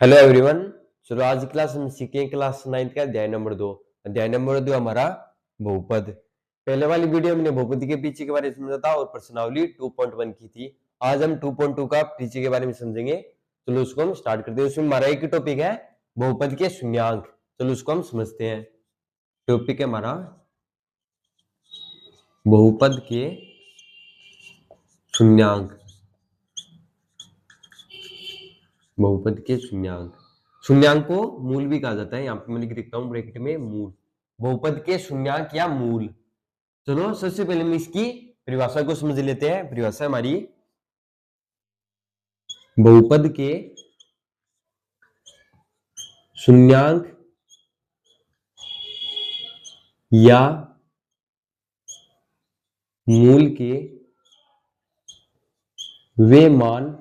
Hello everyone. चलो आज की क्लास हम सीखेंगे क्लास 9 का अध्याय नंबर 2। अध्याय नंबर 2 हमारा बहुपद। पहले वाली वीडियो हमने बहुपद के पीछे के बारे में समझा था और प्रश्नावली 2.1 की थी। आज हम 2.2 का पीछे के बारे में समझेंगे। चलो उसको हम स्टार्ट करते हैं। उसमें हमारा एक टॉपिक है बहुपद के शून्यांक। चलो उसको हम समझते हैं। टॉपिक है हमारा बहुपद के शून्यांक। बहुपद के शून्यांक, शून्यांक को मूल भी कहा जाता है। यहाँ पे मैं लिख देता हूँ ब्रैकेट में मूल। बहुपद के शून्यांक या मूल। चलो सबसे पहले हम इसकी परिभाषा को समझ लेते हैं। परिभाषा हमारी बहुपद के शून्यांक या मूल के वे मान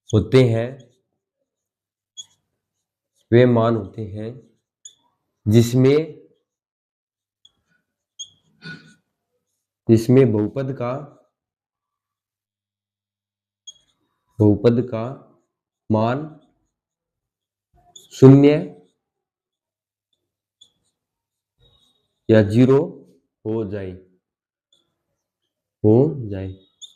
होते हैं जिसमें बहुपद का मान शून्य या जीरो हो जाए।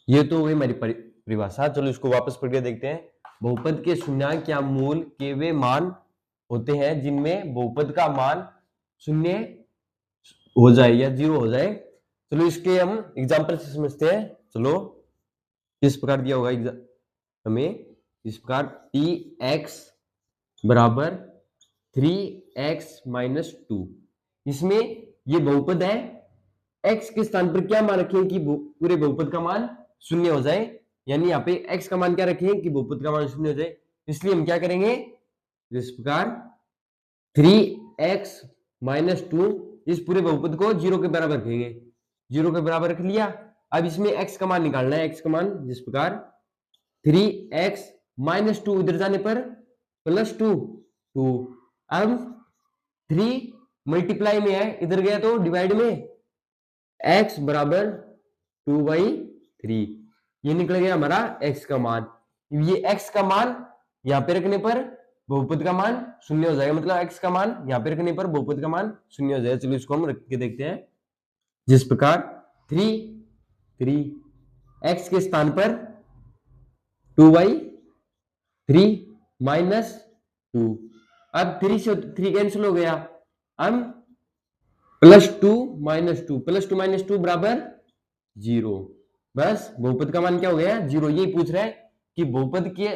ये तो हुई हमारी परिभाषा। चलो इसको वापस पढ़ के देखते हैं। बहुपद के शून्यांक या मूल के वे मान होते हैं जिनमें बहुपद का मान शून्य हो जाए या जीरो हो जाए। चलो इसके हम एग्जांपल से समझते हैं। चलो किस प्रकार दिया होगा हमें, इस प्रकार px बराबर 3x-2। इसमें ये बहुपद है। x के स्थान पर क्या मान रखें कि पूरे बहुपद का मान शून्य हो जाए, यानी यहाँ पे x का मान क्या रखें कि बहुपद का मान शून्य हो जाए। इसलिए हम क्या करेंगे, इस प्रकार 3x-2 इस पूरे बहुपद को जीरो के बराबर रखेंगे। जीरो के बराबर रख लिया। अब इसमें x का मान निकालना है। x का मान जिस प्रकार 3x-2 इधर जाने पर +2 2। अब 3 मल्टीप्लाई में है, इधर गया तो डिवाइड में, x बराबर 2/3। ये निकल गया हमारा x का मान। ये x का मान यहाँ पे रखने पर बहुपद का मान शून्य हो जाएगा। मतलब x का मान यहाँ पे रखने पर बहुपद का मान शून्य हो जाएगा। चलो इसको हम रख के देखते हैं। जिस प्रकार 3 x के स्थान पर 2/3 -2। अब 3 से 3 कैंसिल हो गया। अब +2 -2 बराबर 0। बस बहुपद का मान क्या हो गया, 0। यही पूछ रहा है कि बहुपद के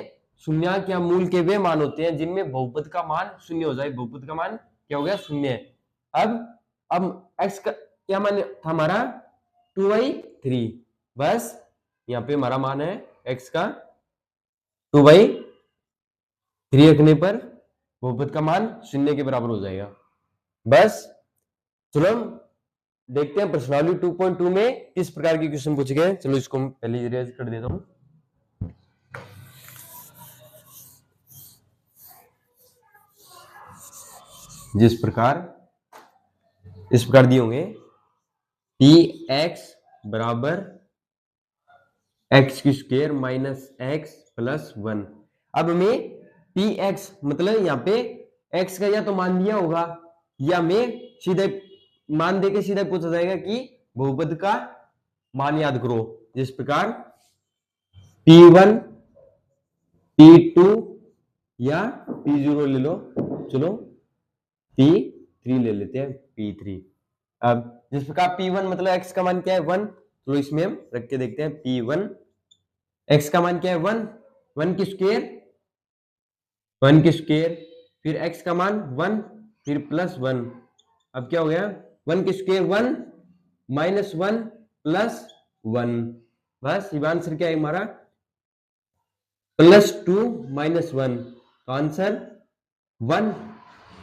शून्यांक या मूल के वे मान होते हैं जिनमें बहुपद का मान शून्य हो जाए। बहुपद का मान क्या हो गया, शून्य। अब x का क्या मान था हमारा, 2/3। बस यहाँ पे हमारा मान है x का 2/3 रखने पर बहुपद का मान शून्य के बराबर हो जाएगा। बस चलो हम देखते हैं प्रश्नावली 2.2 में किस प्रकार के क्वेश्चन पूछे गए। चलो इसको हम पहले इरेज कर देता हूं। जिस प्रकार इस प्रकार दिए होंगे px बराबर x² -x + 1। अब हमें px मतलब यहाँ पे x का या तो मान दिया होगा या हमें सीधे मान देके सीधा पूछा जाएगा कि बहुपद का मान याद करो। जिस प्रकार p1 p2 या p0 ले लो। चलो p3 ले लेते हैं, p3। अब जिस प्रकार p1 मतलब x का मान क्या है, 1। तो इसमें हम रख के देखते हैं p1 x का मान क्या है, 1। 1 की स्क्वायर फिर x का मान 1 फिर +1। अब क्या हो गया, 1 की स्क्वायर 1 -1 +1। बस ये आंसर क्या है हमारा, +2 -1। तो आंसर 1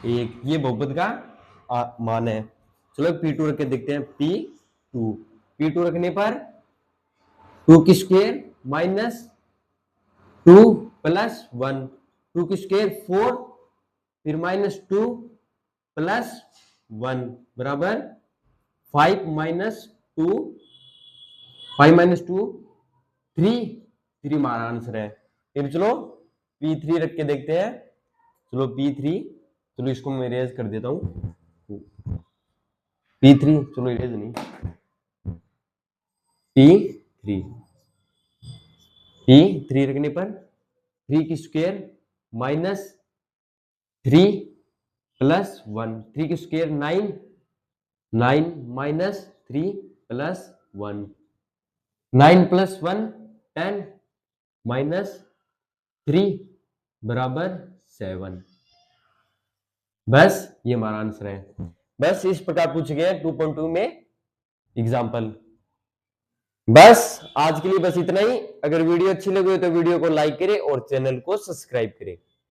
1। ये बहुपद का मान है। चलो p2 रख के देखते हैं। p2 रखने पर 2 की स्क्वायर -2 +1। 2 की स्क्वायर 4 फिर -2 +1 बराबर 5 -2 3। 3 हमारा आंसर है। फिर चलो P3 रख के देखते हैं। चलो P3, चलो इसको मैं इरेज कर देता हूं। P3, चलो इरेज नहीं, P3 रखने पर 3 की स्क्वायर माइनस 3 प्लस 1, 3 की square 9, 9 minus 3 plus 1, 9 plus 1 10 minus 3 बराबर 7। बस ये हमारा आंसर है। बस इस प्रकार पूछ गया 2.2 में एग्जाम्पल। बस आज के लिए बस इतना ही। अगर वीडियो अच्छी लगी हो तो वीडियो को लाइक करें और चैनल को सब्सक्राइब करें।